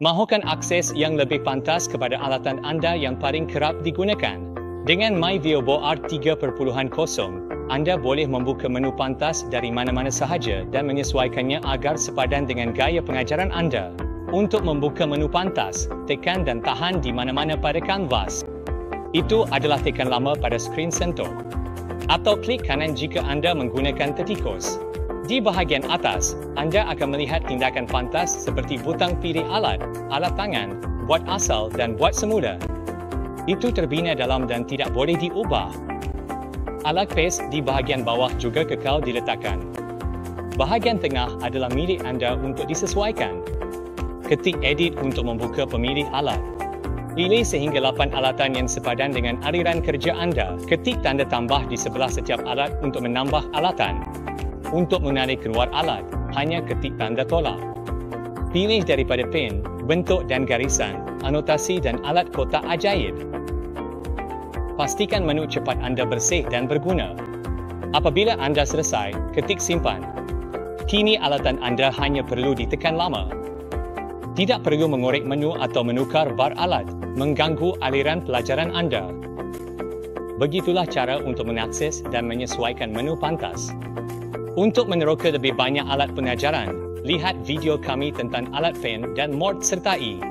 Mahukan akses yang lebih pantas kepada alatan anda yang paling kerap digunakan. Dengan MyViewBoard 3.0, anda boleh membuka menu pantas dari mana-mana sahaja dan menyesuaikannya agar sepadan dengan gaya pengajaran anda. Untuk membuka menu pantas, tekan dan tahan di mana-mana pada kanvas. Itu adalah tekan lama pada skrin sentuh. Atau klik kanan jika anda menggunakan tertikus. Di bahagian atas, anda akan melihat tindakan pantas seperti butang pilih alat, alat tangan, buat asal dan buat semula. Itu terbina dalam dan tidak boleh diubah. Alat paste di bahagian bawah juga kekal diletakkan. Bahagian tengah adalah milik anda untuk disesuaikan. Ketik edit untuk membuka pemilih alat. Pilih sehingga 8 alatan yang sepadan dengan aliran kerja anda. Ketik tanda tambah di sebelah setiap alat untuk menambah alatan. Untuk menarik keluar alat, hanya ketik tanda tolak. Pilih daripada pen, bentuk dan garisan, anotasi dan alat kotak ajaib. Pastikan menu cepat anda bersih dan berguna. Apabila anda selesai, ketik simpan. Kini alatan anda hanya perlu ditekan lama. Tidak perlu mengorek menu atau menukar bar alat, mengganggu aliran pelajaran anda. Begitulah cara untuk mengakses dan menyesuaikan menu pantas. Untuk meneroka lebih banyak alat pengajaran, lihat video kami tentang alat pen dan mod sertai.